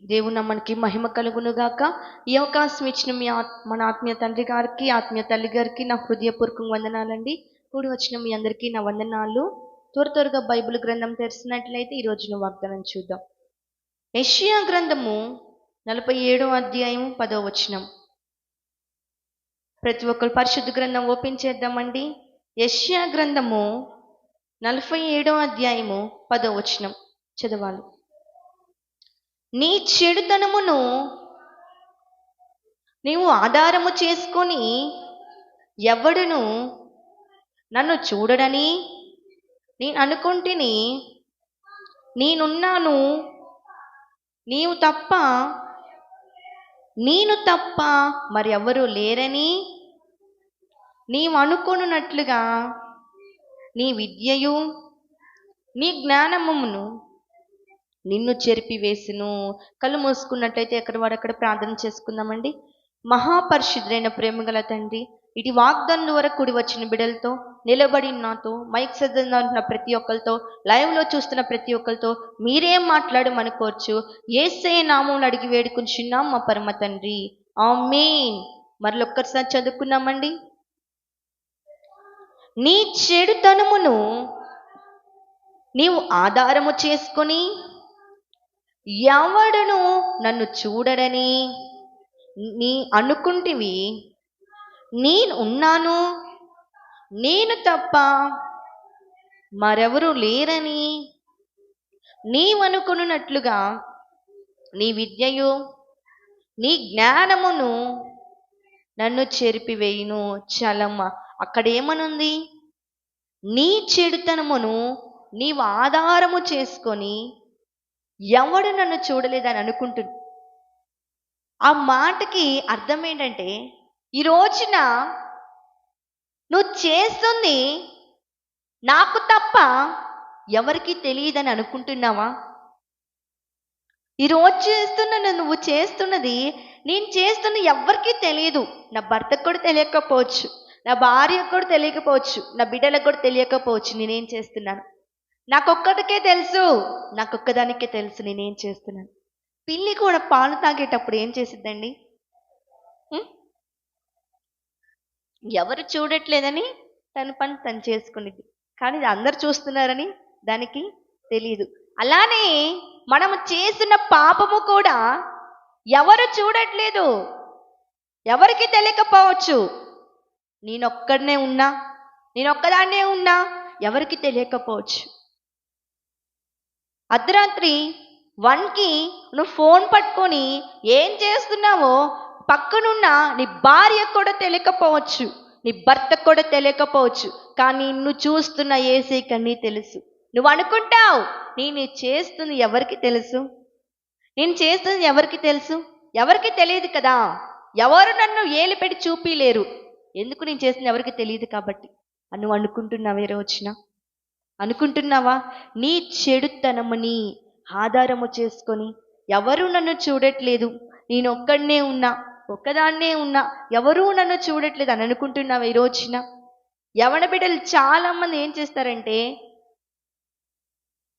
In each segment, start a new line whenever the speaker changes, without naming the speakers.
దేవుని నామానికి మహిమ కలుగును గాక. ఈ అవకాశం ఇచ్చిన మన ఆత్మీయ తండ్రి గారికి, ఆత్మీయ తల్లి గారికి నా హృదయపూర్వక వందనాలండి. కూడి వచ్చిన మీ అందరికీ నా వందనాలు. త్వరగా బైబిల్ గ్రంథం తెరిచినట్లయితే ఈ రోజున వాగ్దానం చూద్దాం. యెషయా గ్రంథము 47వ అధ్యాయం 10వ వచనం. ప్రతి ఒక్కరు పరిశుద్ధ గ్రంథం ఓపెన్ చేద్దామండి. యెషయా గ్రంథము 47వ అధ్యాయము 10వ వచనం చదవాలి. నీ చెడుతనమును నీవు ఆధారము చేసుకొని ఎవడును నన్ను చూడడని నేను అనుకుంటుని, నేనున్నాను, నేను తప్ప మరి ఎవరు లేరని నీవు అనుకొనున్నట్లుగా నీ విద్యయు నీ జ్ఞానమును నిన్ను చెరిపివేసును. కళ్ళు మూసుకున్నట్లయితే ఎక్కడ వాడక్కడ ప్రార్థన చేసుకుందామండి. మహాపరిశుద్ధుడైన ప్రేమగల తండ్రి, ఇటు వాగ్దానం వరకు కూడి వచ్చిన బిడ్డలతో, నిలబడి నాతో, మైక్ సజ్జంగా ఉంటున్న ప్రతి ఒక్కరితో, లైవ్లో చూస్తున్న ప్రతి ఒక్కరితో మీరేం మాట్లాడమని కోర్చు యేసయ్య నామములో అడిగి వేడుకుంటున్నాం మా పరమ తండ్రి, ఆమేన్. మరొక్కసారి చదువుకున్నామండి. నీ చెడుతనమును నీవు ఆధారము చేసుకొని ఎవడును నన్ను చూడడని నీ అనుకుంటివి, నేను ఉన్నాను, నేను తప్ప మరెవరు లేరని నీవనుకున్నట్లుగా నీ విద్యయు నీ జ్ఞానమును నన్ను చెరిపివేయును. చలమ్మ, అక్కడేమనుంది? నీ చెడుతనమును నీవు ఆధారము చేసుకొని ఎవడు నన్ను చూడలేదని అనుకుంటున్నా. ఆ మాటకి అర్థం ఏంటంటే, ఈ రోజున నువ్వు చేస్తుంది నాకు తప్ప ఎవరికి తెలియదని అనుకుంటున్నావా? ఈరోజు నువ్వు చేస్తున్నది, నేను చేస్తున్న ఎవరికి తెలియదు. నా భర్తకు కూడా తెలియకపోవచ్చు, నా భార్యకు కూడా తెలియకపోవచ్చు, నా బిడ్డలకు కూడా తెలియకపోవచ్చు నేనేం చేస్తున్నాను. నాకొక్కడికే తెలుసు, నాకొక్కదానికే తెలుసు నేనేం చేస్తున్నాను. పిల్లి కూడా పాలు తాగేటప్పుడు ఏం చేసిద్దండి? ఎవరు చూడట్లేదని తన పని తను చేసుకునేది, కానీ అందరు చూస్తున్నారని దానికి తెలియదు. అలానే మనము చేస్తున్న పాపము కూడా ఎవరు చూడట్లేదు, ఎవరికి తెలియకపోవచ్చు. నేనొక్కదాన్నే ఉన్నా ఎవరికి తెలియకపోవచ్చు. అర్ధరాత్రి 1కి నువ్వు ఫోన్ పట్టుకొని ఏం చేస్తున్నావో పక్కనున్న నీ భార్యకు కూడా తెలియకపోవచ్చు, నీ భర్తకు కూడా తెలియకపోవచ్చు. కానీ నువ్వు చూస్తున్న యేసయ్యకి అన్నీ తెలుసు. నువ్వు అనుకుంటావు నేను చేస్తుంది ఎవరికి తెలుసు, నేను చేస్తుంది ఎవరికి తెలుసు? ఎవరికి తెలియదు కదా. ఎవరు నన్ను ఏలు పెట్టి చూపిలేరు. ఎందుకు? నేను చేస్తుంది ఎవరికి తెలియదు కాబట్టి. నువ్వు అనుకుంటున్నావా? ఏ రోజున అనుకుంటున్నావా? నీ చెడుతనముని ఆధారము చేసుకొని ఎవరు నన్ను చూడట్లేదు, నేను ఒక్కదాన్నే ఉన్నా, ఎవరూ నన్ను చూడట్లేదు అని అనుకుంటున్నావా? ఈ రోజున యవన బిడ్డలు చాలా మంది ఏం చేస్తారంటే,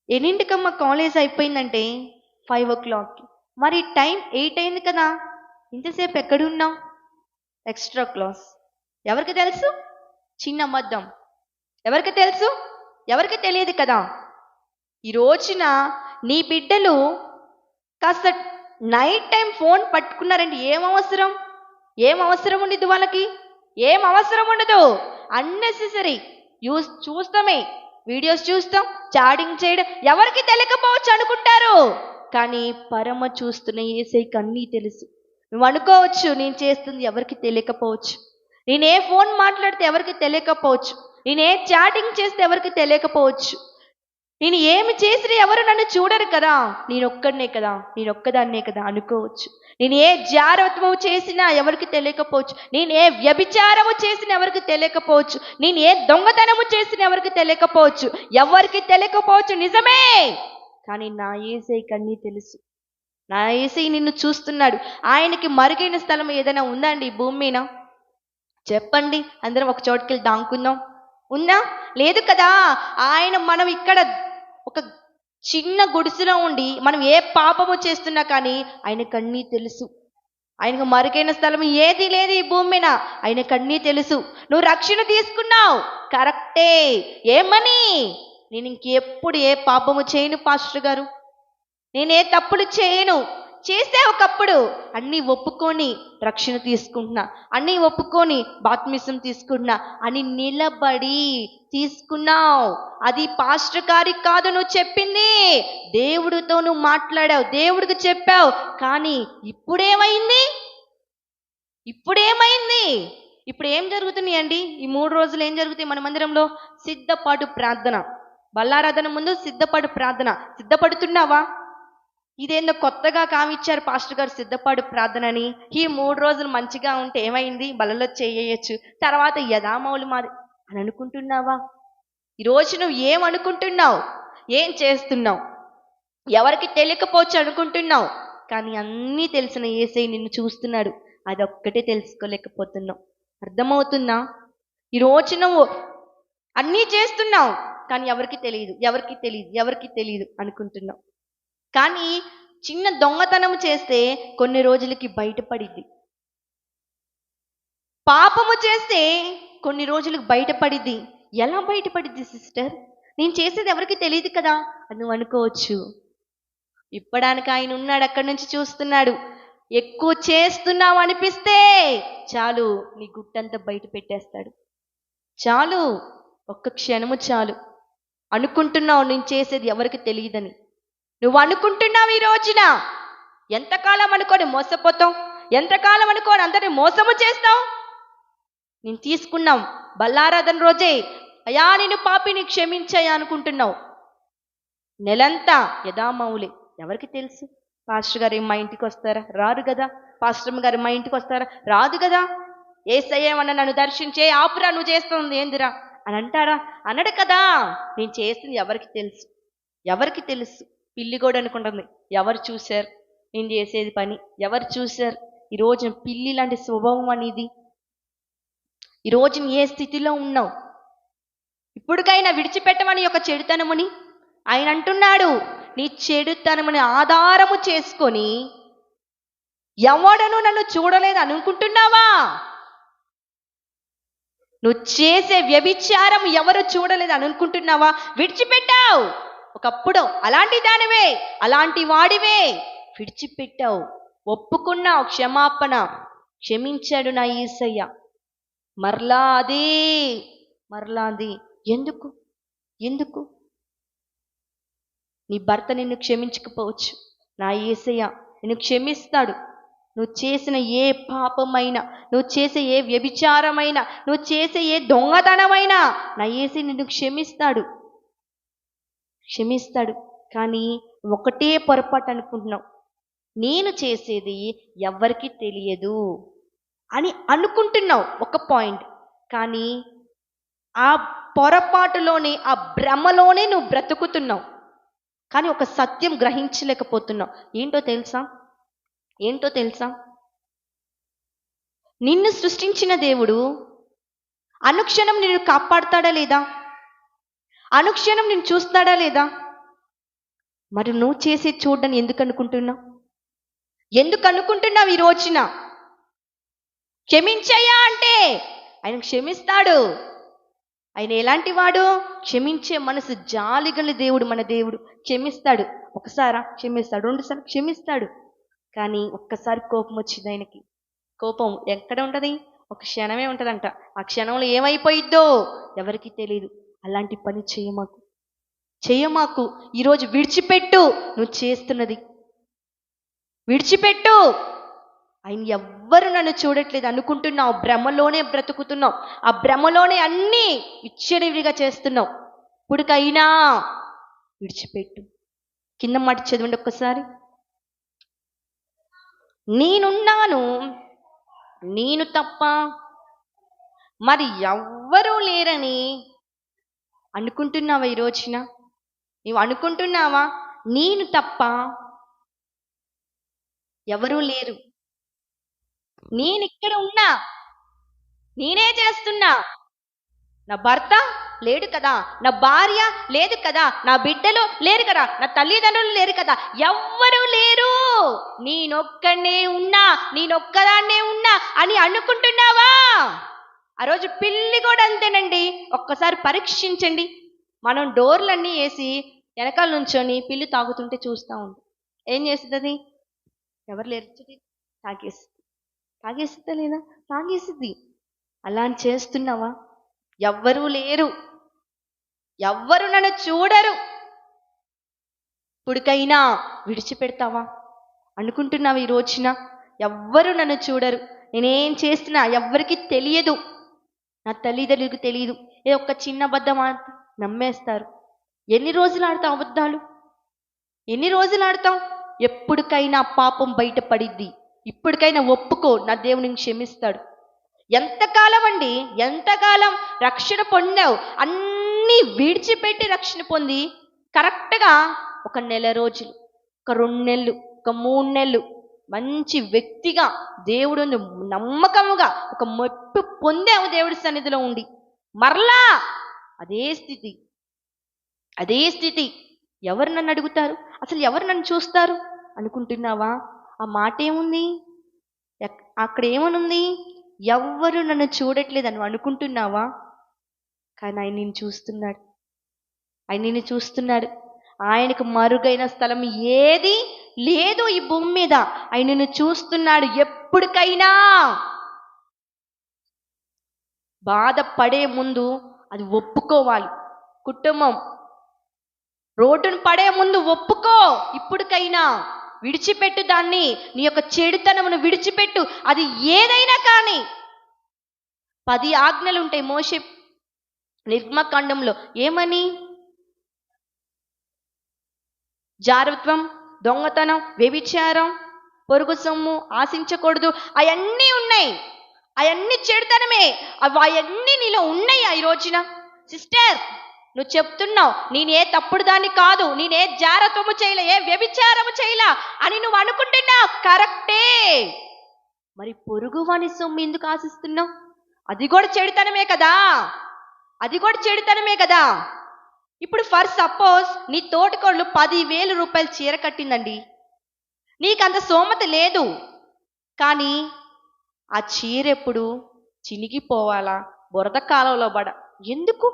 ఎన్నింటికమ్మా కాలేజ్ అయిపోయిందంటే 5 o'clock. మరి టైం 8 అయింది కదా, ఇంతసేపు ఎక్కడున్నావు? Extra class. ఎవరికి తెలుసు? చిన్న అబద్ధం. ఎవరికి తెలుసు? ఎవరికి తెలియదు కదా. ఈ రోజున నీ బిడ్డలు కాస్త నైట్ టైం ఫోన్ పట్టుకున్నారంటే ఏం అవసరం ఉండదు వాళ్ళకి? ఏం అవసరం ఉండదు. అన్నెసెసరీ చూస్తామే, వీడియోస్ చూస్తాం, చాటింగ్ చేయడం ఎవరికి తెలియకపోవచ్చు అనుకుంటారు. కానీ పరమ చూస్తున్న యేసయ్యకి అన్నీ తెలుసు. నువ్వు అనుకోవచ్చు నేను చేస్తుంది ఎవరికి తెలియకపోవచ్చు, నేనే ఫోన్ మాట్లాడితే ఎవరికి తెలియకపోవచ్చు, నేనే చాటింగ్ చేస్తే ఎవరికి తెలియకపోవచ్చు, నేను ఏమి చేసినా ఎవరు నన్ను చూడరు కదా, నేనొక్కదాన్నే కదా అనుకోవచ్చు. నేను ఏ జారత్వము చేసినా ఎవరికి తెలియకపోవచ్చు, నేను ఏ వ్యభిచారము చేసినా ఎవరికి తెలియకపోవచ్చు, నేను ఏ దొంగతనము చేసినా ఎవరికి తెలియకపోవచ్చు నిజమే. కానీ నా యేసయ్యకి అన్నీ తెలుసు. నా యేసయ్య నిన్ను చూస్తున్నాడు. ఆయనకి మరుగైన స్థలం ఏదైనా ఉందా అండి ఈ భూమి మీద? చెప్పండి. అందరం ఒక చోటుకెళ్ళి దాంకుందాం. ఉందా? లేదు కదా. మనం ఇక్కడ ఒక చిన్న గుడిసెలో ఉండి మనం ఏ పాపము చేస్తున్నా కానీ ఆయనకు అన్నీ తెలుసు. ఆయనకు మరుగైన స్థలం ఏది లేదు ఈ భూమి మీద. ఆయనకు అన్నీ తెలుసు. నువ్వు రక్షణ తీసుకున్నావు కరెక్టే. ఏమని? నేను ఇంకెప్పుడు ఏ పాపము చేయను పాస్టర్ గారు, నేనే తప్పులు చేయను. చేసే ఒకప్పుడు అన్నీ ఒప్పుకొని రక్షణ తీసుకుంటున్నా, అన్నీ ఒప్పుకొని బాప్తిసం తీసుకుంటున్నా అని నిలబడి తీసుకున్నావు. అది పాస్టర్ గారికి కాదు నువ్వు చెప్పింది, దేవుడితో నువ్వు మాట్లాడావు, దేవుడికి చెప్పావు. కానీ ఇప్పుడేమైంది? ఇప్పుడేమైంది? ఇప్పుడు ఏం జరుగుతున్నాయి అండి? ఈ 3 రోజులు ఏం జరుగుతాయి మన మందిరంలో? సిద్ధపాటు ప్రార్థన. బల్లారాధన ముందు సిద్ధపాటు ప్రార్థన. సిద్ధపడుతున్నావా? ఇదేందో కొత్తగా కామిచ్చారు పాస్టర్ గారు సిద్ధపాటు ప్రార్థన అని. ఈ 3 రోజులు మంచిగా ఉంటే ఏమైంది? బలలో చేయొచ్చు, తర్వాత యథామౌలు మాది అని అనుకుంటున్నావా? ఈరోజు నువ్వు ఏమనుకుంటున్నావు? ఏం చేస్తున్నావు? ఎవరికి తెలియకపోవచ్చు అనుకుంటున్నావు, కానీ అన్నీ తెలిసిన యేసయ్య నిన్ను చూస్తున్నాడు. అదొక్కటే తెలుసుకోలేకపోతున్నావు. అర్థమవుతుందా? ఈరోజు నువ్వు అన్నీ చేస్తున్నావు కానీ ఎవరికి తెలియదు, ఎవరికి తెలియదు, ఎవరికి తెలియదు అనుకుంటున్నావు. కానీ చిన్న దొంగతనం చేస్తే కొన్ని రోజులకి బయటపడిద్ది. పాపము చేస్తే కొన్ని రోజులకు బయటపడిద్ది. ఎలా బయటపడిద్ది సిస్టర్? నేను చేసేది ఎవరికి తెలియదు కదా అని నువ్వు అనుకోవచ్చు. ఇప్పడానికి ఆయన ఉన్నాడు, అక్కడి నుంచి చూస్తున్నాడు. ఎక్కువ చేస్తున్నావు అనిపిస్తే చాలు, నీ గుట్టంతా బయట పెట్టేస్తాడు. చాలు, ఒక్క క్షణము చాలు. అనుకుంటున్నావు నేను చేసేది ఎవరికి తెలియదని. నువ్వు అనుకుంటున్నావు ఈ రోజున. ఎంతకాలం అనుకోని మోసపోతావు? ఎంతకాలం అనుకోని అందరిని మోసము చేస్తావు? నేను తీసుకున్నాం బల్లారాధన రోజే, అయ్యా నేను పాపిని క్షమించయ్యా అనుకుంటున్నావు. నెలంతా యథామౌలే. ఎవరికి తెలుసు? పాస్టర్ గారు మా ఇంటికి వస్తారా? రారు కదా. పాస్టర్ గారు మా ఇంటికి వస్తారా? రాదు కదా. యేసయ్యేమన్నా నన్ను దర్శించే, ఆపురా నువ్వు చేస్తుంది ఏందిరా అని అంటారా? అనడు కదా. నేను చేస్తుంది ఎవరికి తెలుసు? ఎవరికి తెలుసు? పిల్లి కూడా అనుకుంటుంది, ఎవరు చూశారు నేను చేసేది పని? ఎవరు చూశారు? ఈరోజు పిల్లి లాంటి స్వభావం అనేది. ఈరోజు ఏ స్థితిలో ఉన్నావు? ఇప్పటికైనా విడిచిపెట్టమని ఒక చెడుతనముని ఆయన అంటున్నాడు. నీ చెడుతనముని ఆధారము చేసుకొని ఎవడను నన్ను చూడలేదు అనుకుంటున్నావా? నువ్వు చేసే వ్యభిచారం ఎవరు చూడలేదు అనుకుంటున్నావా? విడిచిపెట్టావు. ఒకప్పుడు అలాంటి దానివే, అలాంటి వాడివే, విడిచిపెట్టావు, ఒప్పుకున్నావు, క్షమాపణ క్షమించాడు నా యేసయ్య. మరలా అదే, మరలా అది. ఎందుకు? ఎందుకు? నీ భర్త నిన్ను క్షమించకపోవచ్చు, నా యేసయ్య నిన్ను క్షమిస్తాడు. నువ్వు చేసిన ఏ పాపమైనా, నువ్వు చేసే ఏ వ్యభిచారమైనా, నువ్వు చేసే ఏ దొంగతనమైనా నా యేసయ్య నిన్ను క్షమిస్తాడు, క్షమిస్తాడు. కానీ ఒకటే పొరపాటు అనుకుంటున్నావు, నేను చేసేది ఎవరికి తెలియదు అని అనుకుంటున్నావు. ఒక పాయింట్. కానీ ఆ పొరపాటులోనే, ఆ భ్రమలోనే నువ్వు బ్రతుకుతున్నావు. కానీ ఒక సత్యం గ్రహించలేకపోతున్నావు. ఏంటో తెలుసా? ఏంటో తెలుసా? నిన్ను సృష్టించిన దేవుడు అనుక్షణం నిన్ను కాపాడుతాడా లేదా? అనుక్షణం నిన్ను చూస్తాడా లేదా? మరి నువ్వు చేసే చూడని ఎందుకు అనుకుంటున్నావు? ఎందుకు అనుకుంటున్నావు ఈ రోజున? క్షమించయ్యా అంటే ఆయన క్షమిస్తాడు. ఆయన ఎలాంటి వాడు? క్షమించే మనసు, జాలిగల దేవుడు మన దేవుడు. క్షమిస్తాడు. ఒకసారా క్షమిస్తాడు, 2 సార్లు క్షమిస్తాడు. కానీ ఒక్కసారి కోపం వచ్చింది ఆయనకి. కోపం ఎక్కడ ఉంటుంది? ఒక క్షణమే ఉంటుందంట. ఆ క్షణంలో ఏమైపోయిద్దో ఎవరికి తెలియదు. అలాంటి పని చేయమాకు, చేయమాకు. ఈరోజు విడిచిపెట్టు. నువ్వు చేస్తున్నది విడిచిపెట్టు. ఆయన ఎవ్వరు నన్ను చూడట్లేదు అనుకుంటున్నావు. భ్రమలోనే బ్రతుకుతున్నావు. ఆ భ్రమలోనే అన్నీ విచ్చలవిడిగా చేస్తున్నావు. ఇప్పుడుకైనా విడిచిపెట్టు. కింద మాట చదవండి ఒక్కసారి. నేనున్నాను, నేను తప్ప మరి ఎవ్వరూ లేరని అనుకుంటున్నావా? ఈ రోజున నీవు అనుకుంటున్నావా? నేను తప్ప ఎవరూ లేరు, నేను ఇక్కడ ఉన్నా, నేనే చేస్తున్నా. నా భర్త లేడు కదా, నా భార్య లేదు కదా, నా బిడ్డలు లేరు కదా, నా తల్లిదండ్రులు లేరు కదా, ఎవ్వరూ లేరు, నేనొక్కనే ఉన్నా, నేనొక్కదాన్నే ఉన్నా అని అనుకుంటున్నావా? ఆ రోజు పిల్లి కూడా అంతేనండి. ఒక్కసారి పరీక్షించండి. మనం డోర్లన్నీ వేసి వెనకాల నుంచొని పిల్లి తాగుతుంటే చూస్తూ ఉంటాం. ఏం చేస్తుంది? ఎవరు లేరు, తాగేస్తుంది. తాగేస్తుందా లేదా? తాగేస్తుంది. అలా చేస్తున్నావా? ఎవ్వరూ లేరు, ఎవ్వరు నన్ను చూడరు, ఇప్పుడికైనా విడిచిపెడతావా అనుకుంటున్నావు? ఈ రోజున ఎవ్వరు నన్ను చూడరు, నేనేం చేస్తున్నా ఎవ్వరికి తెలియదు, నా తల్లిదండ్రులకు తెలియదు, ఏ ఒక్క చిన్న అబద్ధం నమ్మేస్తారు. ఎన్ని రోజులు ఆడతావు అబద్ధాలు? ఎన్ని రోజులు ఆడతావు? ఎప్పటికైనా పాపం బయటపడిద్ది. ఇప్పటికైనా ఒప్పుకో, నా దేవుని క్షమిస్తాడు. ఎంతకాలం అండి, ఎంతకాలం రక్షణ పొందావు? అన్నీ విడిచిపెట్టి రక్షణ పొంది కరెక్ట్గా ఒక నెల రోజులు, ఒక 2 నెలలు, ఒక 3 నెలలు మంచి వ్యక్తిగా దేవుడు నమ్మకముగా ఒక మెప్పు పొందావు దేవుడి సన్నిధిలో ఉండి, మరలా అదే స్థితి, అదే స్థితి. ఎవరు నన్ను అడుగుతారు, అసలు ఎవరు నన్ను చూస్తారు అనుకుంటున్నావా? ఆ మాట ఏముంది అక్కడ? ఏమనుంది? ఎవ్వరు నన్ను చూడట్లేదు అని అనుకుంటున్నావా? కానీ ఆయన నిన్ను చూస్తున్నాడు, ఆయన నిన్ను చూస్తున్నాడు. ఆయనకు మరుగైన స్థలం ఏది లేదు ఈ భూమి మీద. ఆయన నిన్ను చూస్తున్నాడు. ఎప్పటికైనా బాధపడే ముందు అది ఒప్పుకోవాలి. కుటుంబం రోడ్డును పడే ముందు ఒప్పుకో. ఇప్పటికైనా విడిచిపెట్టు దాన్ని, నీ యొక్క చెడుతనమును విడిచిపెట్టు. అది ఏదైనా కానీ. 10 ఆజ్ఞలు ఉంటాయి మోషే నిర్గమకాండంలో. ఏమని? జారత్వం, దొంగతనం, వ్యభిచారం, పొరుగు సొమ్ము ఆశించకూడదు, అవన్నీ ఉన్నాయి. అవన్నీ చెడుతనమే. అవన్నీ నీలో ఉన్నాయి. ఈ రోజున సిస్టర్ నువ్వు చెప్తున్నావు, నేనే తప్పుడు దాన్ని కాదు, నేనే జారత్వము చేయలే, ఏ వ్యభిచారము చేయలా అని నువ్వు అనుకుంటున్నావు, కరెక్టే. మరి పొరుగు వాని సొమ్ము ఎందుకు ఆశిస్తున్నావు? అది కూడా చెడుతనమే కదా, అది కూడా చెడుతనమే కదా. ఇప్పుడు ఫర్ సపోజ్ నీ తోటికోళ్ళు 10,000 రూపాయలు చీర కట్టిందండి, నీకంత సోమత లేదు, కానీ ఆ చీర ఎప్పుడు చినిగిపోవాలా, బురద కాలంలో పడ ఎందుకు?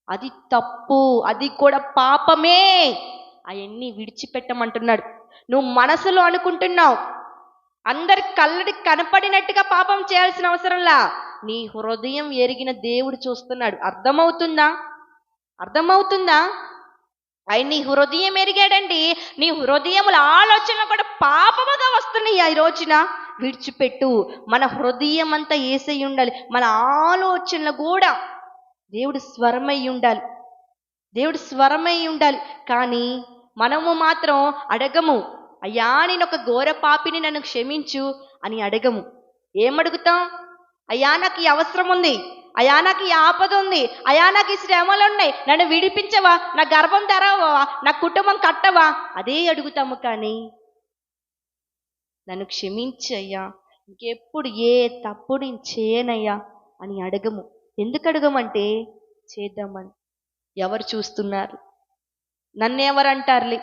అది తప్పు, అది కూడా పాపమే. అవన్నీ విడిచిపెట్టమంటున్నాడు. నువ్వు మనసులో అనుకుంటున్నావు, అందరి కళ్ళకి కనపడినట్టుగా పాపం చేయాల్సిన అవసరంలా, నీ హృదయం ఎరిగిన దేవుడు చూస్తున్నాడు. అర్థమవుతుందా? అర్థమవుతుందా? ఆయన నీ హృదయం ఎరిగాడండి. నీ హృదయముల ఆలోచనలు కూడా పాపముగా వస్తున్నాయి. ఈ రోజున విడిచిపెట్టు. మన హృదయం అంతా యేసై ఉండాలి, మన ఆలోచనలు కూడా దేవుడు స్వరమై ఉండాలి, దేవుడు స్వరమై ఉండాలి. కానీ మనము మాత్రం అడగము, అయ్యా నేను ఒక ఘోర పాపిని, నన్ను క్షమించు అని అడగము. ఏమడుగుతాం? అయ్యా నాకు ఈ అవసరం ఉంది, అయ్యా నాకు ఈ ఆపద ఉంది, అయ్యా నాకు ఈ శ్రమలు ఉన్నాయి, నన్ను విడిపించవా, నా గర్భం తెరవవా, నా కుటుంబం కట్టవా, అదే అడుగుతాము. కానీ నన్ను క్షమించయ్యా, ఇంకెప్పుడు ఏ తప్పు నేను చేయనయ్యా అని అడగము. ఎందుకు అడగమంటే చేద్దామని. ఎవరు చూస్తున్నారు, నన్నెవరంటారులే.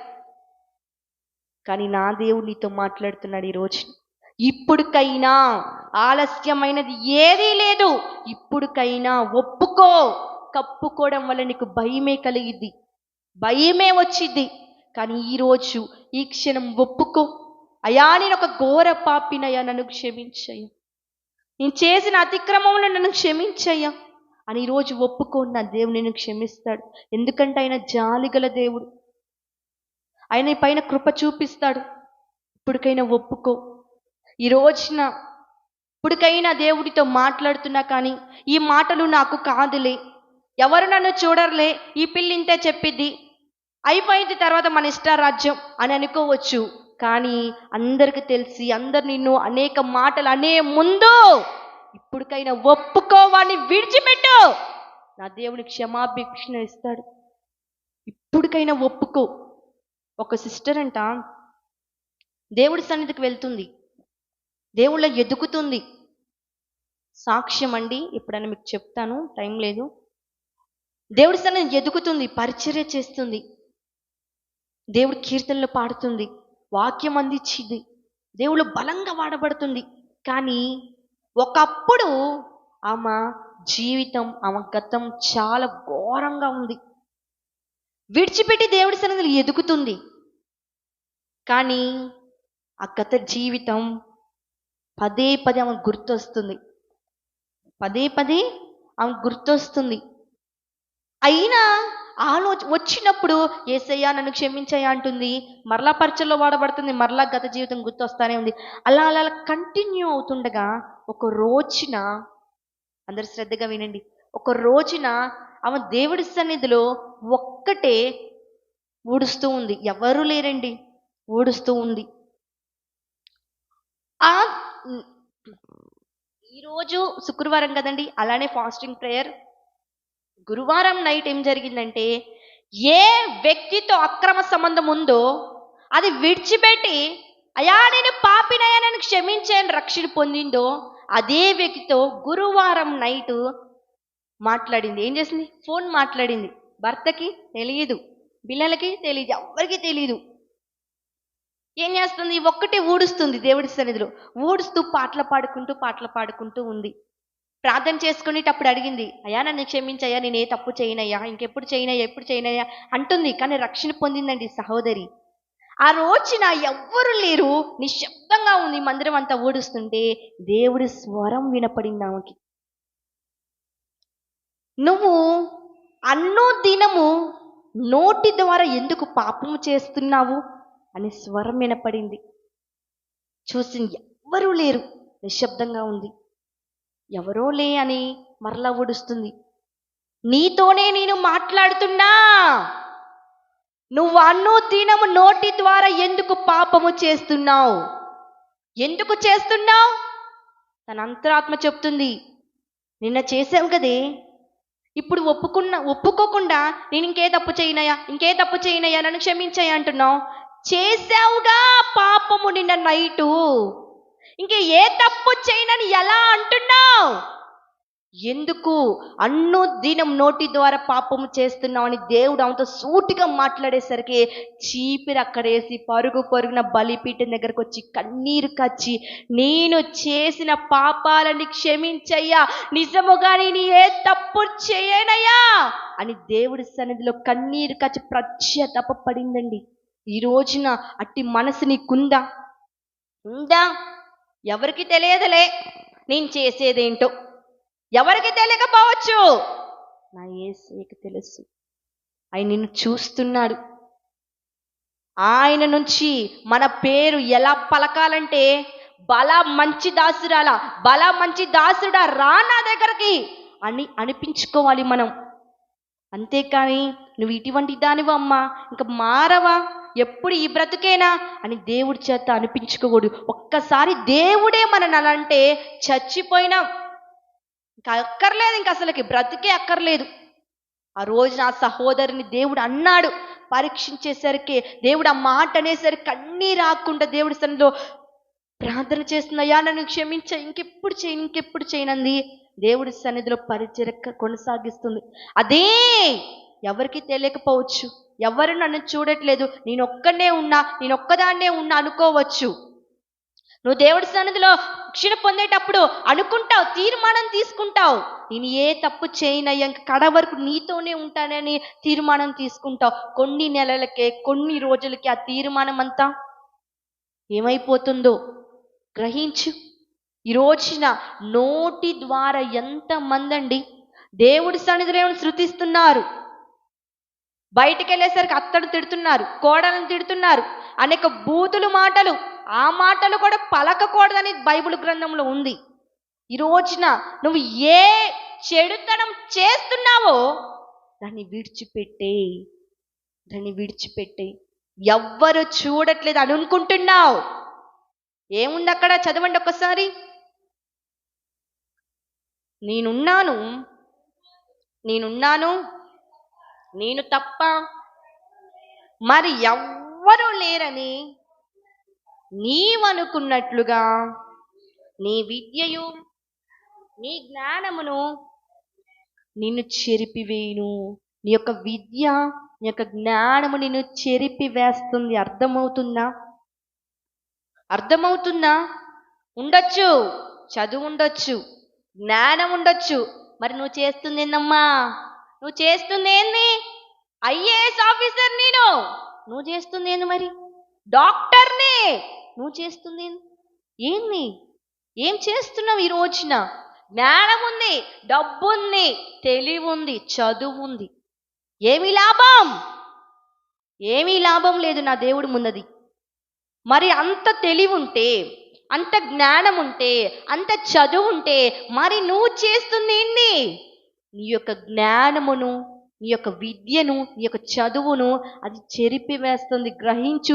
కానీ నా దేవుడు నీతో మాట్లాడుతున్నాడు ఈరోజు. ఇప్పుడుకైనా ఆలస్యమైనది ఏదీ లేదు. ఇప్పుడుకైనా ఒప్పుకో. కప్పుకోవడం వల్ల నీకు భయమే కలిగిద్ది, భయమే వచ్చిద్ది. కానీ ఈరోజు ఈ క్షణం ఒప్పుకో. అయ్యా నేను ఒక ఘోర పాపినయ్యా, నన్ను క్షమించయ్యా, నేను చేసిన అతిక్రమంలో నన్ను క్షమించయ్యా అని ఈరోజు ఒప్పుకో. నా దేవుడు నిన్ను క్షమిస్తాడు. ఎందుకంటే ఆయన జాలిగల దేవుడు, ఆయన పైన కృప చూపిస్తాడు. ఇప్పటికైనా ఒప్పుకో. ఈ రోజున ఇప్పటికైనా దేవుడితో మాట్లాడుతున్నా కానీ ఈ మాటలు నాకు కాదులే, ఎవరు నన్ను చూడరులే, ఈ పిల్లి ఇంతే చెప్పిద్ది, అయిపోయింది, తర్వాత మన ఇష్టారాజ్యం అని అనుకోవచ్చు. కానీ అందరికి తెలిసి అందరు నిన్ను అనేక మాటలు అనే ముందు ఇప్పటికైనా ఒప్పుకోవాలని విడిచిపెట్టు. నా దేవుని క్షమాభిక్షణ ఇస్తాడు. ఇప్పటికైనా ఒప్పుకో. ఒక సిస్టర్ అంట దేవుడి సన్నిధికి వెళ్తుంది, దేవుళ్ళ ఎదుగుతుంది. సాక్ష్యం అండి, ఎప్పుడైనా మీకు చెప్తాను, టైం లేదు. దేవుడి సన్నిధిని ఎదుగుతుంది, పరిచర్య చేస్తుంది, దేవుడి కీర్తనలు పాడుతుంది, వాక్యం అందించింది, దేవుడు బలంగా వాడబడుతుంది. కానీ ఒకప్పుడు ఆమె జీవితం, ఆమె గతం చాలా ఘోరంగా ఉంది. విడిచిపెట్టి దేవుడి సన్నిధిలో ఎదుగుతుంది, కానీ ఆ గత జీవితం పదే పదే ఆమె గుర్తొస్తుంది, పదే పదే ఆమె గుర్తొస్తుంది. అయినా వచ్చినప్పుడు యేసయ్యా నన్ను క్షమించయ్యా అంటుంది, మరలా పరిచయలో వాడబడుతుంది, మరలా గత జీవితం గుర్తొస్తానే ఉంది. అలా అలా కంటిన్యూ అవుతుండగా ఒక రోజున, అందరు శ్రద్ధగా వినండి, ఒక రోజున ఆమె దేవుడి సన్నిధిలో ఒక్కటే ఊడుస్తూ ఉంది. ఎవరు లేరండి, ఊడుస్తూ ఉంది. ఆ ఈరోజు శుక్రవారం కదండి, అలానే ఫాస్టింగ్ ప్రేయర్. గురువారం నైట్ ఏం జరిగిందంటే, ఏ వ్యక్తితో అక్రమ సంబంధం ఉందో అది విడిచిపెట్టి, అయా నేను పాపినయ్యా నన్ను క్షమించాను రక్షణ పొందిందో అదే వ్యక్తితో గురువారం నైట్ మాట్లాడింది. ఏం చేసింది? ఫోన్ మాట్లాడింది. భర్తకి తెలియదు, పిల్లలకి తెలియదు, ఎవరికి తెలియదు. ఏం చేస్తుంది? ఒక్కటే ఊడుస్తుంది దేవుడి సన్నిధిలో. ఊడుస్తూ పాటలు పాడుకుంటూ ఉంది. ప్రార్థన చేసుకునేటప్పుడు అడిగింది, అయ్యా నన్ను క్షమించయ్యా, నేను ఏ తప్పు చేయనయ్యా, ఇంకెప్పుడు చేయనయ్యా, ఎప్పుడు చేయనయ్యా అంటుంది. కానీ రక్షణ పొందిందండి సహోదరి. ఆ రోజున ఎవ్వరు లేరు, నిశ్శబ్దంగా ఉంది మందిరం అంతా. ఊడుస్తుంటే దేవుడి స్వరం వినపడింది ఆమెకి. నువ్వు అన్నో దినము నోటి ద్వారా ఎందుకు పాపము చేస్తున్నావు అని స్వరం వినపడింది. చూసింది, ఎవ్వరూ లేరు, నిశ్శబ్దంగా ఉంది. ఎవరో లే అని మరలా ఊడుస్తుంది. నీతోనే నేను మాట్లాడుతున్నా, నువ్వు అన్నో దినము నోటి ద్వారా ఎందుకు పాపము చేస్తున్నావు? ఎందుకు చేస్తున్నావు? తన అంతరాత్మ చెప్తుంది, నిన్న చేసావు కదే, ఇప్పుడు ఒప్పుకోకుండా నేను ఇంకే తప్పు చేయనయ్యా నన్ను క్షమించయ్యా అంటున్నావు. చేసావుగా పాపము నిన్న నైటు, ఇంకే ఏ తప్పు చేయనని ఎలా అంటున్నావు? ఎందుకు అన్నో దినం నోటి ద్వారా పాపము చేస్తున్నావు అని దేవుడు ఆమెతో సూటిగా మాట్లాడేసరికి చీపిరి అక్కడేసి పరుగున బలిపీఠం దగ్గరకు వచ్చి కన్నీరు కచ్చి, నేను చేసిన పాపాలని క్షమించయ్యా, నిజముగా నేను ఏ తప్పు చేయనయ్యా అని దేవుడి సన్నిధిలో కన్నీరు కచ్చి పశ్చాత్తాప పడిందండి. ఈ రోజున అట్టి మనసు నీకుందా? ఉందా? ఎవరికి తెలియదులే నేను చేసేదేంటో, ఎవరికి తెలియకపోవచ్చు, నా యేసయ్యకి తెలుసు. ఆయన నిన్ను చూస్తున్నాడు. ఆయన నుంచి మన పేరు ఎలా పలకాలంటే, మంచి దాసుడా రా నా దగ్గరికి అని అనిపించుకోవాలి మనం. అంతేకాని నువ్వు ఇటువంటి దానివమ్మా, ఇంకా మారవా, ఎప్పుడు ఈ బ్రతుకేనా అని దేవుడి చేత అనిపించుకోకూడదు. ఒక్కసారి దేవుడే మనని అలంటే చచ్చిపోయినాం, ఇంకా అక్కర్లేదు, ఇంక అసలుకి బ్రతికే అక్కర్లేదు. ఆ రోజు నా సహోదరిని దేవుడు అన్నాడు, పరీక్షించేసరికి దేవుడు ఆ మాట అనేసరికి కన్నీ రాకుండా దేవుడి సన్నిధిలో ప్రార్థన చేస్తున్నాయా నన్ను క్షమించ, ఇంకెప్పుడు చేయనంది. దేవుడి సన్నిధిలో పరిచర్య కొనసాగిస్తుంది. అదే ఎవరికి తెలియకపోవచ్చు, ఎవరు నన్ను చూడట్లేదు, నేనొక్కదాన్నే ఉన్నా అనుకోవచ్చు. నువ్వు దేవుడి సన్నిధిలో రక్షణ పొందేటప్పుడు అనుకుంటావు, తీర్మానం తీసుకుంటావు, నేను ఏ తప్పు చేయనయ్యా, కడ వరకు నీతోనే ఉంటానని తీర్మానం తీసుకుంటావు. కొన్ని నెలలకే, కొన్ని రోజులకి ఆ తీర్మానం అంతా ఏమైపోతుందో గ్రహించు. ఈ రోజున నోటి ద్వారా ఎంతమంది అండి దేవుడి సన్నిధిలో శృతిస్తున్నారు, బయటికి వెళ్ళేసరికి అత్తడు తిడుతున్నారు, కోడలను తిడుతున్నారు, అనేక బూతులు మాటలు, ఆ మాటలు కూడా పలకకూడదని బైబిల్ గ్రంథంలో ఉంది. ఈ రోజున నువ్వు ఏ చెడుతనం చేస్తున్నావో దాన్ని విడిచిపెట్టే. ఎవ్వరు చూడట్లేదు అని అనుకుంటున్నావు. ఏముంది అక్కడ? చదవండి ఒక్కసారి. నేనున్నాను, నేను తప్ప మరి ఎవ్వరూ లేరని నీవనుకున్నట్లుగా నీ విద్యయు నీ జ్ఞానమును నిన్ను చెరిపివేయును. నీ యొక్క విద్య, నీ యొక్క జ్ఞానము నిన్ను చెరిపి వేస్తుంది. అర్థమవుతుందా? అర్థమవుతుందా? ఉండొచ్చు, చదువు ఉండొచ్చు, జ్ఞానం ఉండొచ్చు, మరి నువ్వు చేస్తుంది ఏందమ్మా? నువ్వు చేస్తుంది ఏంది? ఐఏఎస్ ఆఫీసర్ నువ్వు చేస్తుంది ఏంది? మరి డాక్టర్ని నువ్వు చేస్తుంది ఏంది? ఏం చేస్తున్నావు ఈ రోజున? జ్ఞానం ఉంది, డబ్బు ఉంది, తెలివి ఉంది, చదువు ఉంది, ఏమీ లాభం? ఏమీ లాభం లేదు నా దేవుడు ముందది. మరి అంత తెలివి ఉంటే, అంత జ్ఞానం ఉంటే, అంత చదువు ఉంటే, మరి నువ్వు చేస్తుంది ఏంటి? నీ యొక్క జ్ఞానమును, నీ యొక్క విద్యను, నీ యొక్క చదువును అది చెరిపి వేస్తుంది. గ్రహించు,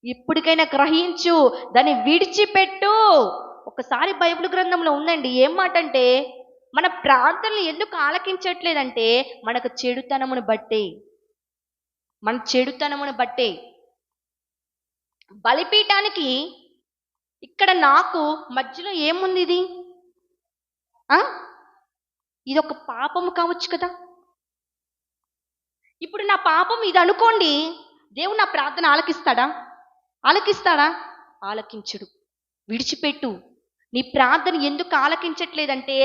ఇప్పటికైనా గ్రహించు, దాన్ని విడిచిపెట్టు. ఒకసారి బైబిల్ గ్రంథంలో ఉందండి, ఏం మాట అంటే, మన ప్రార్థనలు ఎందుకు ఆలకించట్లేదంటే మనకు చెడుతనమును బట్టే. మన చెడుతనమును బట్టే. బలిపీఠానికి ఇక్కడ నాకు మధ్యలో ఏముంది? ఇది ఒక పాపము కావచ్చు కదా. ఇప్పుడు నా పాపం ఇది అనుకోండి, దేవుడు నా ప్రార్థన ఆలకిస్తాడా? ఆలకించడు. విడిచిపెట్టు. నీ ప్రార్థన ఎందుకు ఆలకించట్లేదంటే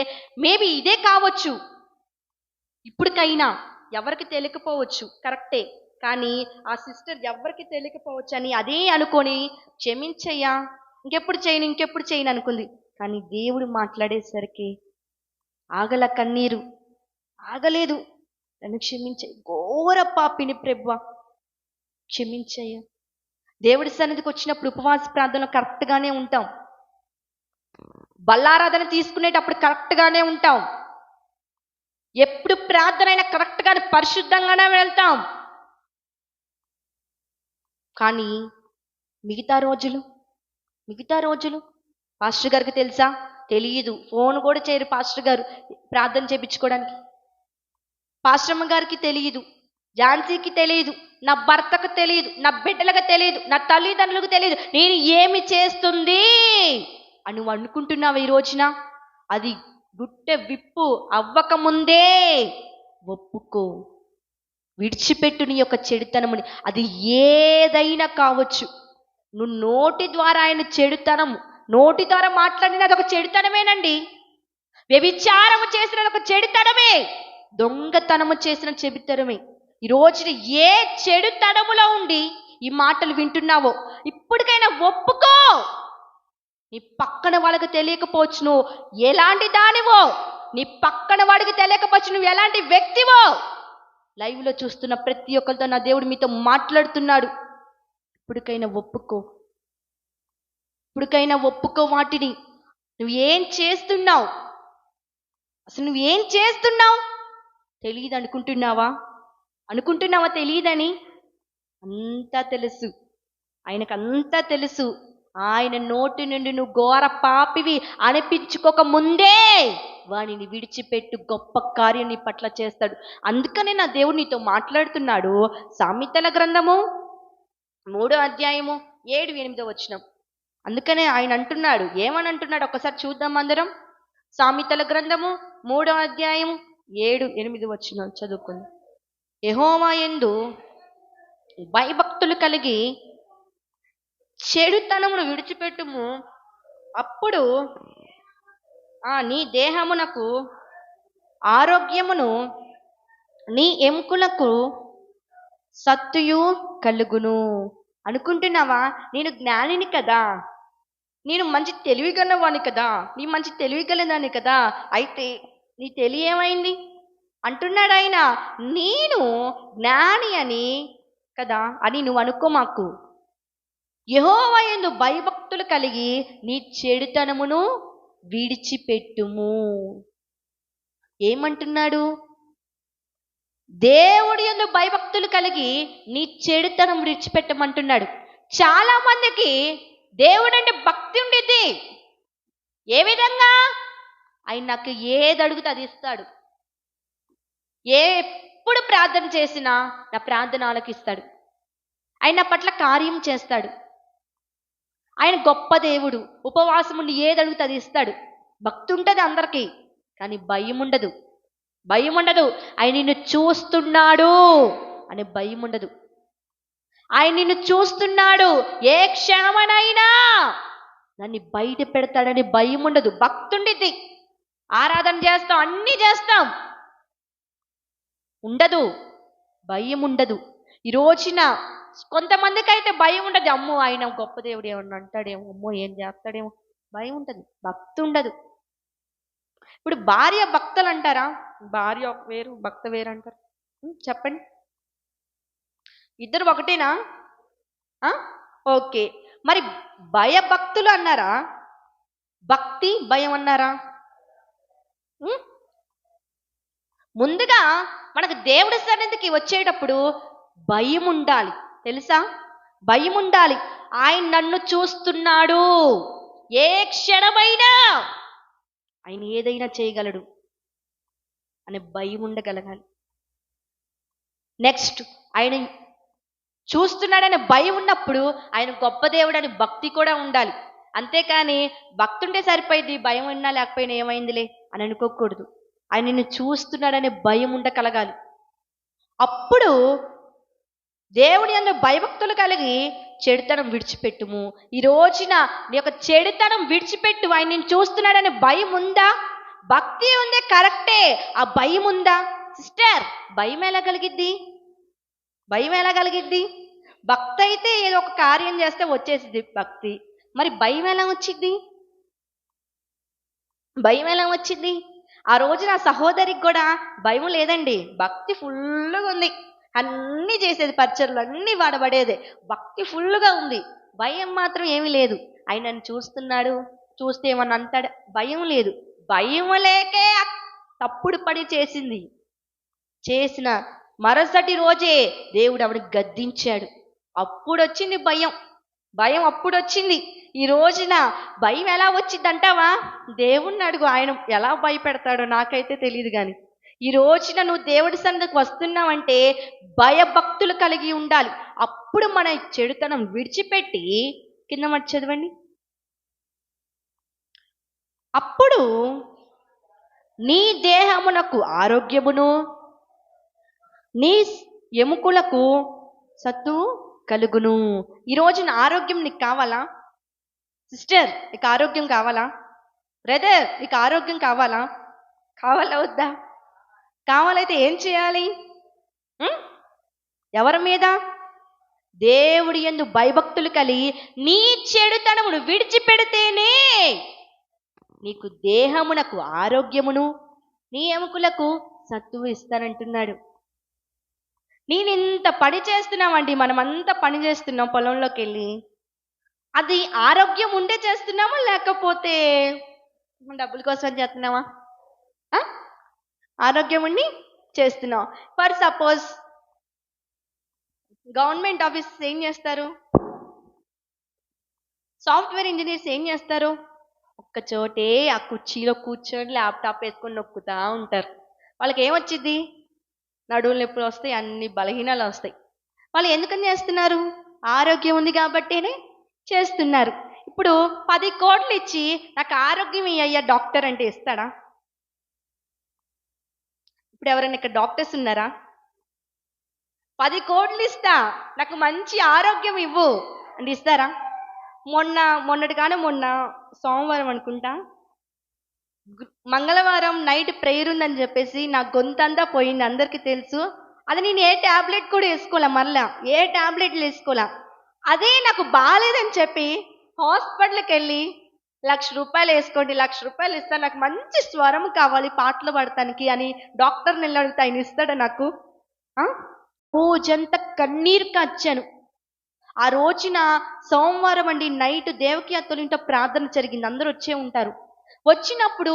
మేబీ ఇదే కావచ్చు. ఇప్పటికైనా ఎవరికి తెలియకపోవచ్చు, కరెక్టే, కానీ ఆ సిస్టర్ ఎవరికి తెలియకపోవచ్చు అని అదే అనుకొని క్షమించయ్యా, ఇంకెప్పుడు చేయను అనుకుంది. కానీ దేవుడు మాట్లాడేసరికి ఆగల కన్నీరు ఆగలేదు. నన్ను క్షమించే, ఘోర పాపిని ప్రభువా, క్షమించయ్యా. దేవుడి సన్నిధికి వచ్చినప్పుడు ఉపవాస ప్రార్థనలో కరెక్ట్గానే ఉంటాం, బల్లారాధన తీసుకునేటప్పుడు కరెక్ట్గానే ఉంటాం, ఎప్పుడు ప్రార్థన అయినా కరెక్ట్గానే పరిశుద్ధంగానే వెళ్తాం. కానీ మిగతా రోజులు పాస్టర్ గారికి తెలుసా? తెలియదు. ఫోన్ కూడా చేయరు పాస్టర్ గారు ప్రార్థన చేయించుకోవడానికి. పాస్టర్ అమ్మ గారికి తెలియదు, ఝాన్సీకి తెలియదు, నా భర్తకు తెలియదు, నా బిడ్డలకు తెలియదు, నా తల్లిదండ్రులకు తెలియదు నేను ఏమి చేస్తుంది అని నువ్వు అనుకుంటున్నావు. ఈ రోజున అది గుట్టె విప్పు అవ్వకముందే ఒప్పుకో, విడిచిపెట్టు నీ యొక్క చెడుతనముని. అది ఏదైనా కావచ్చు. నువ్వు నోటి ద్వారా ఆయన చెడుతనము, నోటి ద్వారా మాట్లాడినది ఒక చెడుతనమేనండి. వ్యభిచారము చేసినది ఒక చెడుతనమే, దొంగతనము చేసిన చెడుతనమే. ఈ రోజున ఏ చెడుతనములో ఉండి ఈ మాటలు వింటున్నావో ఇప్పటికైనా ఒప్పుకో. నీ పక్కన వాళ్ళకి తెలియకపోవచ్చు నువ్వు ఎలాంటి దానివో, నీ పక్కన వాడికి తెలియకపోవచ్చు నువ్వు ఎలాంటి వ్యక్తివో. లైవ్లో చూస్తున్న ప్రతి ఒక్కరితో నా దేవుడు మీతో మాట్లాడుతున్నాడు. ఇప్పటికైనా ఒప్పుకో వాటిని. నువ్వేం చేస్తున్నావు? అసలు నువ్వేం చేస్తున్నావు? తెలియదు అనుకుంటున్నావా తెలియదని? అంతా తెలుసు, ఆయనకు అంతా తెలుసు. ఆయన నోటి నుండి నువ్వు ఘోర పాపివి అనిపించుకోక ముందే వానిని విడిచిపెట్టు, గొప్ప కార్యం నీ పట్ల చేస్తాడు. అందుకనే నా దేవుడు నీతో మాట్లాడుతున్నాడు. సామెతల గ్రంథము 3వ అధ్యాయము 7-8 వచనం. అందుకనే ఆయన అంటున్నాడు, ఏమని అంటున్నాడు ఒకసారి చూద్దాం అందరం. సామెతల గ్రంథము 3వ అధ్యాయము 7-8 వచనం చదువుకుందాం. యెహోవా యందు భయభక్తులు కలిగి చెడుతనమును విడిచిపెట్టుము, అప్పుడు నీ దేహమునకు ఆరోగ్యమును, నీ ఎముకలకు సత్తుయు కలుగును. అనుకుంటున్నావా? నేను జ్ఞానిని కదా, నేను మంచి తెలివిగలవాణ్ణి కదా, నీ మంచి తెలివిగలదాన్ని కదా, అయితే నీ తెలియేమైంది అంటున్నాడు ఆయన. నేను జ్ఞాని అని కదా అని నువ్వు అనుకో మాకు. యెహోవా యందు భయభక్తులు కలిగి నీ చెడుతనమును విడిచిపెట్టుము. ఏమంటున్నాడు? దేవుడి యందు భయభక్తులు కలిగి నీ చెడుతనం విడిచిపెట్టమంటున్నాడు. చాలా మందికి దేవుడు అంటే భక్తి ఉండిద్ది. ఏ విధంగా? ఆయన నాకు ఏది అడుగుతా అది ఇస్తాడు. ఎప్పుడు ప్రార్థన చేసినా నా ప్రార్థన ఆలకిస్తాడు. ఆయన నా పట్ల కార్యం చేస్తాడు. ఆయన గొప్ప దేవుడు. ఉపవాసం ఉండి ఏది అడుగుతా అది ఇస్తాడు. భక్తి ఉంటుంది అందరికీ, కానీ భయం ఉండదు. భయం ఉండదు. ఆయన నిన్ను చూస్తున్నాడు అనే భయం ఉండదు. ఆయన నిన్ను చూస్తున్నాడు, ఏ క్షణమనైనా నన్ను బయట పెడతాడని భయం ఉండదు. భక్తుండిద్ది. ఆరాధన చేస్తాం, అన్నీ చేస్తాం, ఉండదు, భయం ఉండదు. ఈ రోజున కొంతమందికి అయితే భయం ఉండదు. అమ్మో ఆయన గొప్ప దేవుడు, ఏమన్నా అంటాడేమో, అమ్మో ఏం చేస్తాడేమో, భయం ఉంటుంది, భక్తి ఉండదు. ఇప్పుడు భార్య భక్తులు అంటారా? భార్య ఒక వేరు, భక్త వేరు అంటారు. చెప్పండి, ఇద్దరు ఒకటేనా? ఓకే. మరి భయభక్తులు అన్నారా, భక్తి భయం అన్నారా? ముందుగా మనకు దేవుడి సన్నిధికి వచ్చేటప్పుడు భయం ఉండాలి, తెలుసా? భయం ఉండాలి. ఆయన నన్ను చూస్తున్నాడు, ఏ క్షణమైనా ఆయన ఏదైనా చేయగలడు అనే భయం ఉండగలగాలి. నెక్స్ట్, ఆయన చూస్తున్నాడనే భయం ఉన్నప్పుడు ఆయన గొప్ప దేవుడని భక్తి కూడా ఉండాలి. అంతేకాని భక్తి ఉంటే సరిపోయింది, భయం ఉన్నా లేకపోయినా ఏమైందిలే అని అనుకోకూడదు. ఆయన నిన్ను చూస్తున్నాడనే భయం ఉండగలగాలి. అప్పుడు దేవుని యందు భయభక్తులు కలిగి చెడుతనం విడిచిపెట్టుము. ఈ రోజున నీ యొక్క చెడుతనం విడిచిపెట్టు. ఆయన నిన్ను చూస్తున్నాడనే భయం ఉందా? భక్తి ఉందే, కరెక్టే. ఆ భయం ఉందా సిస్టర్? భయం ఎలా కలిగిద్ది? భయం ఎలా కలిగిద్ది? భక్తి అయితే ఏదో ఒక కార్యం చేస్తే వచ్చేసిద్ది భక్తి. మరి భయం ఎలా వచ్చింది? భయం ఎలా వచ్చింది? ఆ రోజు నా సహోదరికి కూడా భయం లేదండి, భక్తి ఫుల్గా ఉంది. అన్నీ చేసేది, పరిచర్లు అన్నీ వాడబడేదే, భక్తి ఫుల్గా ఉంది. భయం మాత్రం ఏమీ లేదు. ఆయన నన్ను చూస్తున్నాడు, చూస్తే ఏమన్నా అంటాడు, భయం లేదు. భయం లేకే తప్పుడు పని చేసింది. చేసిన మరుసటి రోజే దేవుడు ఆవిడకి గద్దించాడు. అప్పుడు వచ్చింది భయం. భయం అప్పుడు వచ్చింది. ఈ రోజున భయం ఎలా వచ్చింది అంటావా? దేవుణ్ణి అడుగు, ఆయన ఎలా భయపెడతాడో నాకైతే తెలియదు. కానీ ఈ రోజున నువ్వు దేవుడి సన్నిధికి వస్తున్నావంటే భయభక్తులు కలిగి ఉండాలి. అప్పుడు మన చెడుతనం విడిచిపెట్టి, కింద మాట చదవండి, అప్పుడు నీ దేహమునకు ఆరోగ్యమును నీ ఎముకలకు సత్తు కలుగును. ఈ రోజున ఆరోగ్యం నీకు కావాలా? సిస్టర్, నీకు ఆరోగ్యం కావాలా? బ్రదర్, నీకు ఆరోగ్యం కావాలా? కావాలా వద్దా? కావాలైతే ఏం చేయాలి? ఎవరి మీద? దేవుడి యందు భయభక్తులు కలిగి నీ చెడుతనమును విడిచిపెడితేనే నీకు దేహమునకు ఆరోగ్యమును నీ ఎముకలకు సత్తువు ఇస్తానంటున్నాడు. నేను ఇంత పని చేస్తున్నామండి, మనమంతా పని చేస్తున్నాం పొలంలోకి వెళ్ళి, అది ఆరోగ్యం ఉండే చేస్తున్నామా లేకపోతే డబ్బుల కోసం చేస్తున్నావా? ఆరోగ్యం ఉండి చేస్తున్నాం. ఫర్ సపోజ్ గవర్నమెంట్ ఆఫీసర్స్ ఏం చేస్తారు? సాఫ్ట్వేర్ ఇంజనీర్స్ ఏం చేస్తారు? ఒక్క చోటే ఆ కుర్చీలో కూర్చొని ల్యాప్టాప్ వేసుకొని నొక్కుతా ఉంటారు. వాళ్ళకి ఏమొచ్చింది? నడువులు నొప్పులు వస్తాయి, అన్ని బలహీనాలు వస్తాయి. వాళ్ళు ఎందుకని చేస్తున్నారు? ఆరోగ్యం ఉంది కాబట్టేనే చేస్తున్నారు. ఇప్పుడు 10 కోట్లు ఇచ్చి నాకు ఆరోగ్యం అయ్యా డాక్టర్ అంటే ఇస్తాడా? ఇప్పుడు ఎవరైనా ఇక్కడ డాక్టర్స్ ఉన్నారా? 10 కోట్లు ఇస్తా, నాకు మంచి ఆరోగ్యం ఇవ్వు అంటే ఇస్తారా? మొన్న సోమవారం అనుకుంటా, మంగళవారం నైట్ ప్రేయర్ ఉందని చెప్పేసి నా గొంతంతా పోయింది, అందరికీ తెలుసు. అది నేను ఏ ట్యాబ్లెట్ కూడా వేసుకోలే, మళ్ళా ఏ ట్యాబ్లెట్లు వేసుకోలే. అదే నాకు బాగాలేదని చెప్పి హాస్పిటల్కి వెళ్ళి 1,00,000 రూపాయలు వేసుకోండి, 1,00,000 రూపాయలు ఇస్తాను, నాకు మంచి స్వరం కావాలి పాటలు పాడటానికి అని డాక్టర్ని వెళ్ళి అడిగితే ఆయన ఇస్తాడా నాకు? రోజంతా కన్నీరు కాచాను. ఆ రోజున సోమవారం అండి, నైట్ దేవకి అత్తలు ఇంట్లో ప్రార్థన జరిగింది, అందరూ వచ్చే ఉంటారు. వచ్చినప్పుడు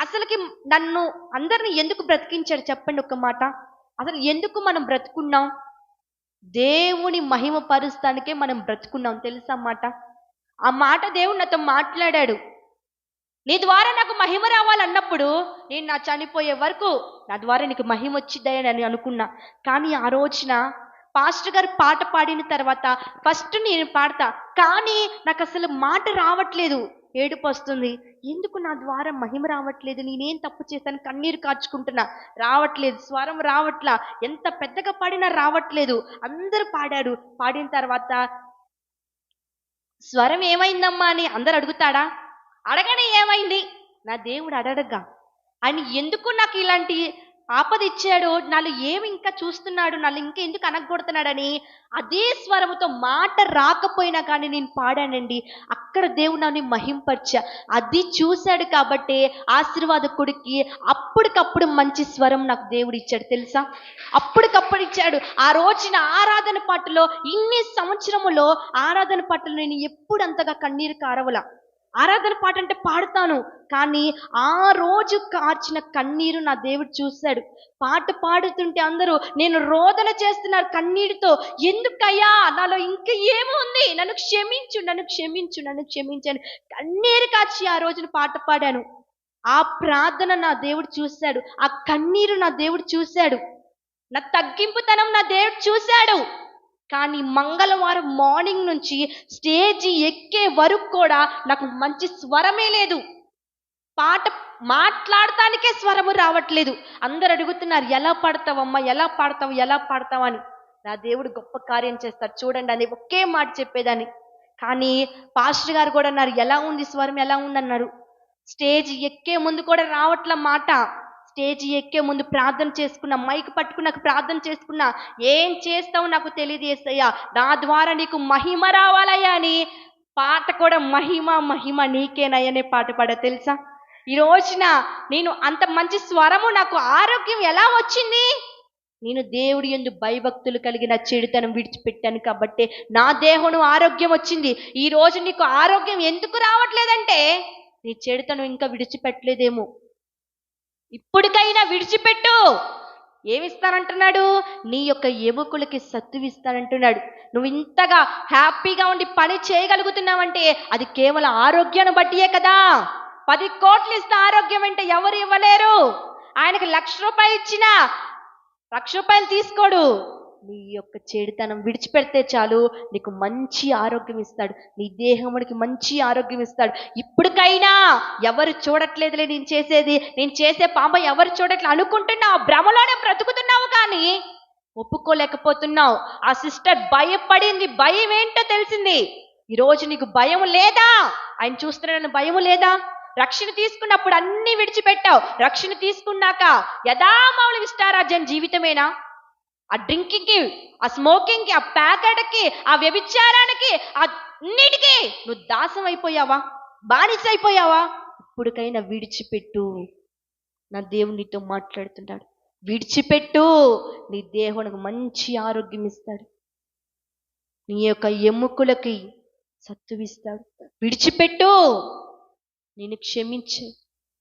అసలుకి నన్ను అందరిని ఎందుకు బ్రతికించాడు చెప్పండి ఒక్క మాట. అసలు ఎందుకు మనం బ్రతుకున్నాం? దేవుని మహిమ పరుస్తానికే మనం బ్రతుకున్నాం, తెలుసా మాట? ఆ మాట దేవుడు నాతో మాట్లాడాడు. నీ ద్వారా నాకు మహిమ రావాలన్నప్పుడు నేను నా చనిపోయే వరకు నా ద్వారా నీకు మహిమ వచ్చిద్దని అని అనుకున్నా. కానీ ఆ రోజున పాస్టర్ గారు పాట పాడిన తర్వాత ఫస్ట్ నేను పాడతా, కానీ నాకు అసలు మాట రావట్లేదు. ఏడుపు వస్తుంది. ఎందుకు నా ద్వారా మహిమ రావట్లేదు, నేనేం తప్పు చేశాను, కన్నీరు కార్చుకుంటున్నా, రావట్లేదు, స్వరం రావట్లా, ఎంత పెద్దగా పాడినా రావట్లేదు. అందరూ పాడారు. పాడిన తర్వాత స్వరం ఏమైందమ్మా అని అందరు అడుగుతాడా? అడగని ఏమైంది, నా దేవుడు అడగగా ఆయన ఎందుకు నాకు ఇలాంటి ఆపద ఇచ్చాడు, నాలో ఏమి ఇంకా చూస్తున్నాడు, నాలో ఇంకా ఎందుకు అనగొడుతున్నాడని అదే స్వరముతో మాట రాకపోయినా కానీ నేను పాడానండి. అక్కడ దేవుడు నన్ను మహింపరిచా. అది చూశాడు కాబట్టి ఆశీర్వాదకుడికి అప్పటికప్పుడు మంచి స్వరం నాకు దేవుడు ఇచ్చాడు తెలుసా. అప్పటికప్పుడు ఇచ్చాడు. ఆ రోజున ఆరాధన పాటలో, ఇన్ని సంవత్సరములో ఆరాధన పాటలో నేను ఎప్పుడు అంతగా కన్నీరు కారవలా. ఆరాధన పాట అంటే పాడుతాను, కానీ ఆ రోజు కార్చిన కన్నీరు నా దేవుడు చూశాడు. పాట పాడుతుంటే అందరూ నేను రోదన చేస్తున్నారు కన్నీటితో, ఎందుకయ్యా, నాలో ఇంకా ఏముంది, నన్ను క్షమించు, నన్ను క్షమించు, నన్ను క్షమించని కన్నీరు కాచి ఆ రోజున పాట పాడాను. ఆ ప్రార్థన నా దేవుడు చూశాడు. ఆ కన్నీరు నా దేవుడు చూశాడు. నా తగ్గింపుతనం నా దేవుడు చూశాడు. కానీ మంగళవారం మార్నింగ్ నుంచి స్టేజ్ ఎక్కే వరకు కూడా నాకు మంచి స్వరమే లేదు. పాట మాట్లాడటానికే స్వరము రావట్లేదు. అందరు అడుగుతున్నారు, ఎలా పాడతావమ్మా, ఎలా పాడతావు, ఎలా పాడతావు అని. నా దేవుడు గొప్ప కార్యం చేస్తాడు చూడండి అని ఒకే మాట చెప్పేదాన్ని. కానీ పాస్టర్ గారు కూడా అన్నారు, ఎలా ఉంది స్వరం, ఎలా ఉందన్నారు. స్టేజ్ ఎక్కే ముందు కూడా రావట్ల మాట. స్టేజ్ ఎక్కే ముందు ప్రార్థన చేసుకున్నా, మైక్ పట్టుకున్నాక ప్రార్థన చేసుకున్నా, ఏం చేస్తావు నాకు తెలియదు యేసయ్యా, నా ద్వారా నీకు మహిమ రావాలయ్యా అని పాట కూడా మహిమ మహిమ నీకేనయ్యనే పాట పాడా తెలుసా. ఈ రోజున నేను అంత మంచి స్వరము, నాకు ఆరోగ్యం ఎలా వచ్చింది, నేను దేవుడి యందు భయభక్తులు కలిగిన చెడుతనం విడిచిపెట్టాను కాబట్టి నా దేహం ఆరోగ్యం వచ్చింది. ఈ రోజు నీకు ఆరోగ్యం ఎందుకు రావట్లేదంటే నీ చెడుతనం ఇంకా విడిచిపెట్టలేదేమో. ఇప్పటికైనా విడిచిపెట్టు. ఏమిస్తానంటున్నాడు, నీ యొక్క ఎముకలకి సత్తువిస్తానంటున్నాడు. నువ్వు ఇంతగా హ్యాపీగా ఉండి పని చేయగలుగుతున్నావంటే అది కేవలం ఆరోగ్యాన్ని బట్టియే కదా. 10 కోట్లు ఇస్తే ఆరోగ్యం అంటే ఎవరు ఇవ్వలేరు. ఆయనకి 1,00,000 రూపాయలు ఇచ్చినా 1,00,000 రూపాయలు తీసుకోడు. నీ యొక్క చెడుతనం విడిచిపెడితే చాలు, నీకు మంచి ఆరోగ్యం ఇస్తాడు, నీ దేహమునికి మంచి ఆరోగ్యం ఇస్తాడు. ఇప్పటికైనా ఎవరు చూడట్లేదులే నేను చేసే పాపం ఎవరు చూడట్లే అనుకుంటున్నావు, భ్రమలోనే బ్రతుకుతున్నావు, కానీ ఒప్పుకోలేకపోతున్నావు. ఆ సిస్టర్ భయపడింది, భయం ఏంటో తెలిసింది. ఈరోజు నీకు భయం లేదా, ఆయన చూస్తున్నాడని భయం లేదా. రక్షణ తీసుకున్నప్పుడు అన్ని విడిచిపెట్టావు, రక్షణ తీసుకున్నాక యథామౌలి ఇష్టారాజ్యం జీవితమేనా? ఆ డ్రింకింగ్కి, ఆ స్మోకింగ్కి, ఆ ప్యాకెట్కి, ఆ వ్యభిచారానికి, అన్నిటికీ నువ్వు దాసం అయిపోయావా, బానిస అయిపోయావా? ఇప్పటికైనా విడిచిపెట్టు. నా దేవుడు నీతో మాట్లాడుతున్నాడు, విడిచిపెట్టు. నీ దేవునికి మంచి ఆరోగ్యం ఇస్తాడు, నీ యొక్క ఎముకలకి సత్తువిస్తాడు. విడిచిపెట్టు. నేను క్షమించు,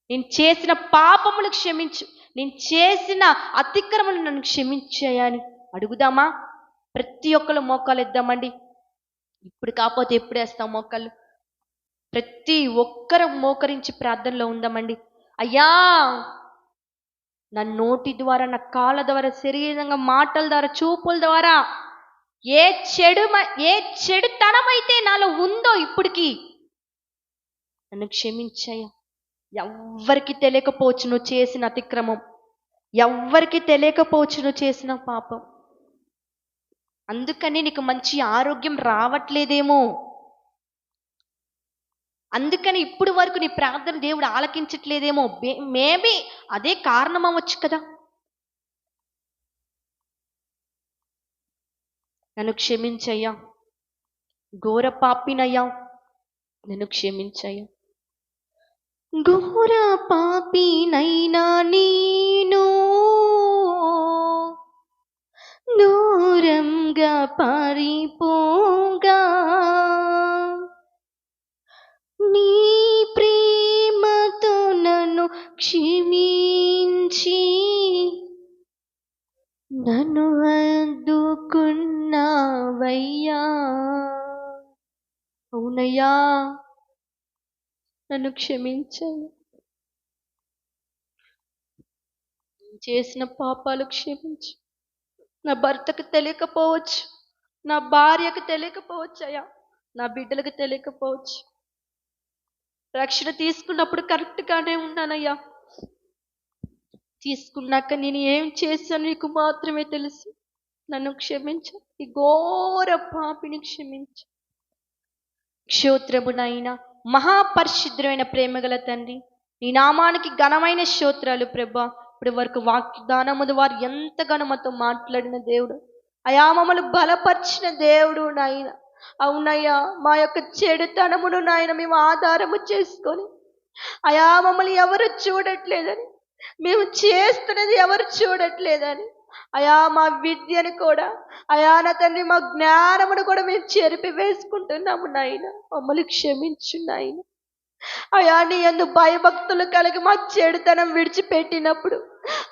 నేను చేసిన పాపములు క్షమించు, నేను చేసిన అతిక్రమలు నన్ను క్షమించాయా అని అడుగుదామా? ప్రతి ఒక్కరు మోకాలు ఎద్దామండి. ఇప్పుడు కాకపోతే ఎప్పుడు వేస్తాం మోకాళ్ళు? ప్రతి ఒక్కరు మోకరించి ప్రార్థనలో ఉందామండి. అయ్యా, నా నోటి ద్వారా, నా కాళ్ళ ద్వారా, శరీరంగా మాటల ద్వారా, చూపుల ద్వారా ఏ చెడుతనం అయితే నాలో ఉందో ఇప్పటికీ నన్ను క్షమించాయా. ఎవ్వరికి తెలియకపోవచ్చు నువ్వు చేసిన అతిక్రమం, ఎవ్వరికి తెలియకపోవచ్చు నువ్వు చేసిన పాపం. అందుకని నీకు మంచి ఆరోగ్యం రావట్లేదేమో. అందుకని ఇప్పుడు వరకు నీ ప్రార్థన దేవుడు ఆలకించట్లేదేమో. మేబీ అదే కారణం అవ్వచ్చు కదా. నన్ను క్షమించయ్యా, ఘోర పాపినయ్యా, నన్ను క్షమించయ్యా. ఘోర పాపినైనా నేను దూరంగా పారిపోగా నీ ప్రేమతో నన్ను క్షమించి నన్ను అందుకున్నావయ్యా. అవునయ్యా, నన్ను క్షమించాను. చేసిన పాపాలు క్షమించు. నా భర్తకు తెలియకపోవచ్చు, నా భార్యకు తెలియకపోవచ్చు అయ్యా, నా బిడ్డలకు తెలియకపోవచ్చు. రక్షణ తీసుకున్నప్పుడు కరెక్ట్గానే ఉన్నానయ్యా. తీసుకున్నాక నేను ఏం చేశాను నీకు మాత్రమే తెలుసు. నన్ను క్షమించు, ఈ ఘోర పాపిని క్షమించు. క్షోత్రమునైనా మహాపరిశుద్ధమైన ప్రేమగల తండ్రి, నీ నామానికి ఘనమైన స్తోత్రాలు ప్రభా. ఇప్పుడు వరకు వాగ్దానముది వారు ఎంతగానో మాతో మాట్లాడిన దేవుడు అయా, మమ్మల్ని బలపరిచిన దేవుడు నాయన. అవునయ్యా, మా యొక్క చెడుతనమును నాయన మేము ఆధారము చేసుకొని అయా మమ్మల్ని ఎవరు చూడట్లేదని, మేము చేస్తున్నది ఎవరు చూడట్లేదని అయా మా విద్యను కూడా అయా నా తండ్రి మా జ్ఞానమును కూడా మేము చెరిపి వేసుకుంటున్నాము నాయన. మమ్మల్ని క్షమించు నాయన. అయా నీ యందు భయభక్తులు కలిగి మా చెడుతనం విడిచిపెట్టినప్పుడు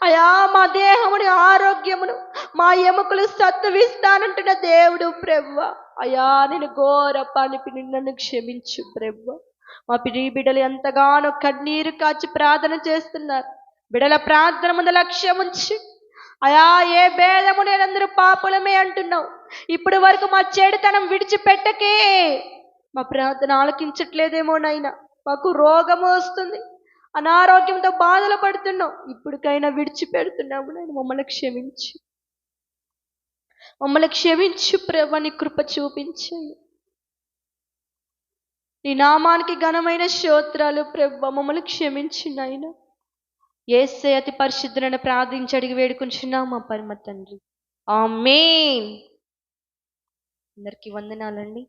అయా మా దేహముని ఆరోగ్యమును మా ఎముకలు సత్తువిస్తానంటున్న దేవుడు ప్రభువా. అయా నేను ఘోర పాపిని, నన్ను క్షమించు ప్రభువా. మా బిడ్డలు ఎంతగానో కన్నీరు కాచి ప్రార్థన చేస్తున్నారు. బిడ్డల ప్రార్థన ముందు లక్ష్యం ఉంచి అయా ఏ భేదము నేనందరూ పాపులమే అంటున్నావు. ఇప్పుడు వరకు మా చెడుతనం విడిచిపెట్టకే. మా ప్రార్థన ఆలకించట్లేదేమో నాయనా, మాకు రోగము వస్తుంది, అనారోగ్యంతో బాధలు పడుతున్నాం, ఇప్పటికైనా విడిచిపెడుతున్నాము నాయన. మమ్మల్ని క్షమించు, మమ్మల్ని క్షమించు ప్రభు. నీ కృప చూపించు. నీ నామానికి ఘనమైన స్తోత్రాలు ప్రభు. మమ్మల్ని క్షమించు నాయన. యేసయ్య అతి పరిశుద్ధులను ప్రార్థించి అడిగి వేడుకుంటున్నాం మా పరమ తండ్రి. ఆమేన్. అందరికీ వందనాలండి.